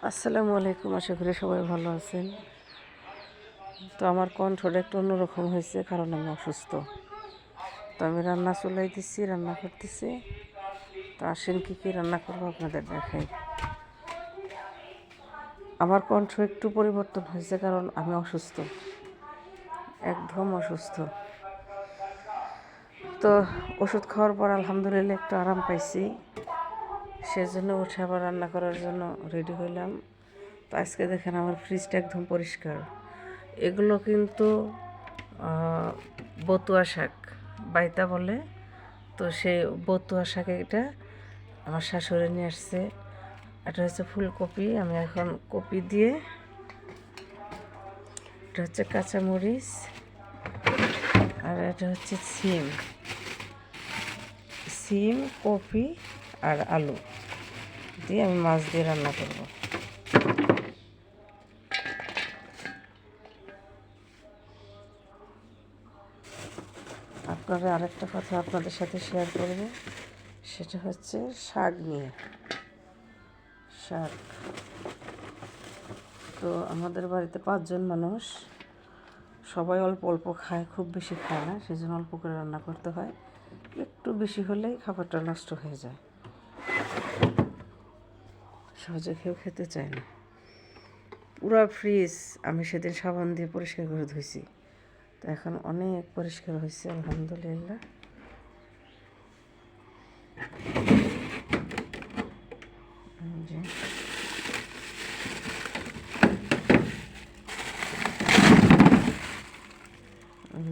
আসসালামু আলাইকুম, আশা করি সবাই ভালো আছেন। তো আমার কণ্ঠটা একটু অন্যরকম হয়েছে কারণ আমি অসুস্থ। তো আমি রান্না চুলাই দিচ্ছি, রান্না করতেছি। তো আসেন কী কী রান্না করবো আপনাদের দেখাই। আমার কণ্ঠ একটু পরিবর্তন হয়েছে কারণ আমি অসুস্থ, একদম অসুস্থ। তো ওষুধ খাওয়ার পর আলহামদুলিল্লাহ একটু আরাম পাইছি, সেজন্য উঠে আবার রান্না করার জন্য রেডি হইলাম। তো আজকে দেখেন আমার ফ্রিজটা একদম পরিষ্কার। এগুলো কিন্তু বতুয়া শাক বাইতা বলে। তো সেই বতুয়া শাক এটা আমার শাশুড়ি নিয়ে আসছে। এটা হচ্ছে ফুলকপি, আমি এখন কপি দিয়ে, এটা হচ্ছে কাঁচামরিচ, আর এটা হচ্ছে সিম, কপি আর আলু দিয়ে আমি মাছ দিয়ে রান্না করব। আপনারা আরেকটা কথা আপনাদের সাথে শেয়ার করব, সেটা হচ্ছে শাক নিয়ে। শাক তো আমাদের বাড়িতে 5 জন মানুষ, সবাই অল্প অল্প খায়, খুব বেশি খায় না, সেজন্য অল্প করে রান্না করতে হয়। একটু বেশি হলেই খাবারটা নষ্ট হয়ে যায়, সহজে কেউ খেতে চায় না। পুরা ফ্রিজ আমি সেদিন সাবান দিয়ে পরিষ্কার করে ধুইছি, তো এখন অনেক পরিষ্কার হয়েছে আলহামদুলিল্লাহ।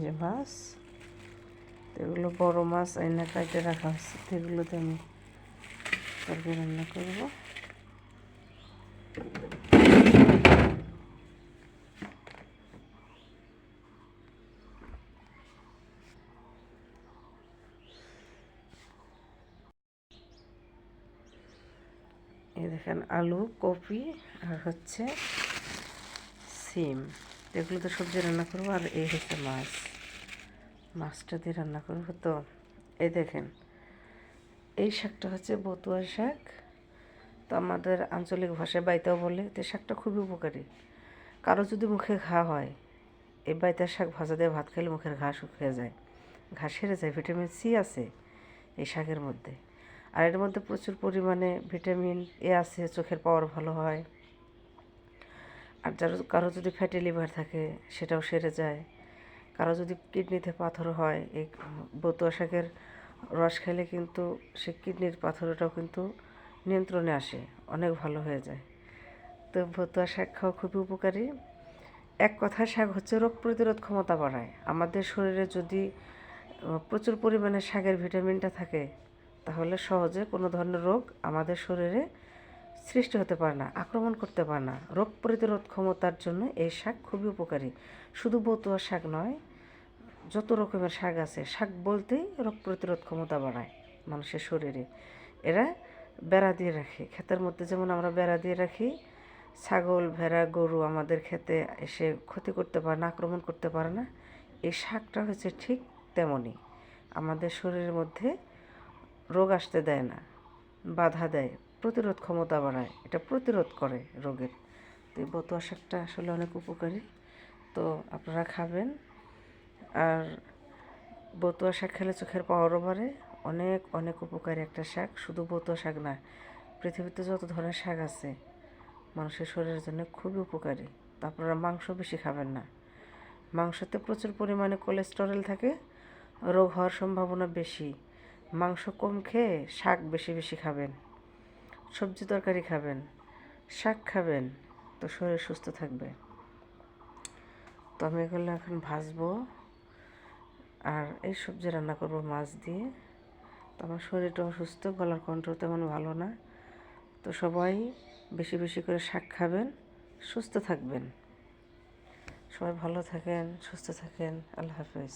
যে মাছ, এগুলো বড় মাছ আইনা কাটে রাখা হয়েছে, এগুলোতে আমি তরকারি রান্না করবো। এই দেখেন আলু, কপি আর হচ্ছে সিম, এগুলোতে সবজি রান্না করবো। আর এই হচ্ছে মাছটা দিয়ে রান্না করবো। তো এই দেখেন, এই শাকটা হচ্ছে বতুয়া শাক। তো আমাদের আঞ্চলিক ভাষায় বাইতাও বলে। তো শাকটা খুবই উপকারী। কারো যদি মুখে ঘা হয়, এই বাইতার শাক ভাজা দিয়ে ভাত খেলে মুখের ঘা শুকিয়ে যায়, ঘা সেরে যায়। ভিটামিন সি আছে এই শাকের মধ্যে, আর এর মধ্যে প্রচুর পরিমাণে ভিটামিন এ আছে, চোখের পাওয়ার ভালো হয়। আর কারো যদি ফ্যাটি লিভার থাকে সেটাও সেরে যায়। কারো যদি কিডনিতে পাথর হয়, এই বতুয়া শাকের রস খেলে কিন্তু সে কিডনির পাথরটাও কিন্তু নিয়ন্ত্রণে আসে, অনেক ভালো হয়ে যায়। তো বতুয়া শাক খাওয়া খুবই উপকারী। এক কথায় শাক হচ্ছে রোগ প্রতিরোধ ক্ষমতা বাড়ায়। আমাদের শরীরে যদি প্রচুর পরিমাণে শাকের ভিটামিনটা থাকে, তাহলে সহজে কোনো ধরনের রোগ আমাদের শরীরে সৃষ্টি হতে পারে না, আক্রমণ করতে পারে না। রোগ প্রতিরোধ ক্ষমতার জন্য এই শাক খুবই উপকারী। শুধু বতুয়া শাক নয়, যত রকমের শাক আছে, শাক বলতেই রোগ প্রতিরোধ ক্ষমতা বাড়ায় মানুষের শরীরে। এরা বেড়া দিয়ে রাখে, ক্ষেতের মধ্যে যেমন আমরা বেড়া দিয়ে রাখি, ছাগল, ভেড়া, গরু আমাদের ক্ষেতে এসে ক্ষতি করতে পারে না, আক্রমণ করতে পারে না। এই শাকটা হচ্ছে ঠিক তেমনই, আমাদের শরীরের মধ্যে রোগ আসতে দেয় না, বাধা দেয়, প্রতিরোধ ক্ষমতা বাড়ায়, এটা প্রতিরোধ করে রোগের। তো এই বতুয়া শাকটা আসলে অনেক উপকারী, তো আপনারা খাবেন। আর বতুয়া শাক খেলে চোখের পাওয়ারও বাড়ে, অনেক অনেক উপকারী একটা শাক। শুধু বতুয়া শাক না, পৃথিবীতে যত ধরনের শাক আছে মানুষের শরীরের জন্য খুবই উপকারী। তো আপনারা মাংস বেশি খাবেন না, মাংসতে প্রচুর পরিমাণে কোলেস্টেরল থাকে, রোগ হওয়ার সম্ভাবনা বেশি। মাংস কম খেয়ে শাক বেশি বেশি খাবেন, সবজি তরকারি খাবেন, শাক খাবেন, তো শরীর সুস্থ থাকবে। তো আমি এগুলো এখন ভাজবো, আর এই সবজি রান্না করব মাছ দিয়ে। তো আমার শরীরটা অসুস্থ, গলার কণ্ঠ তেমন ভালো না। তো সবাই বেশি বেশি করে শাক খাবেন, সুস্থ থাকবেন। সবাই ভালো থাকেন, সুস্থ থাকেন। আল্লাহ হাফেজ।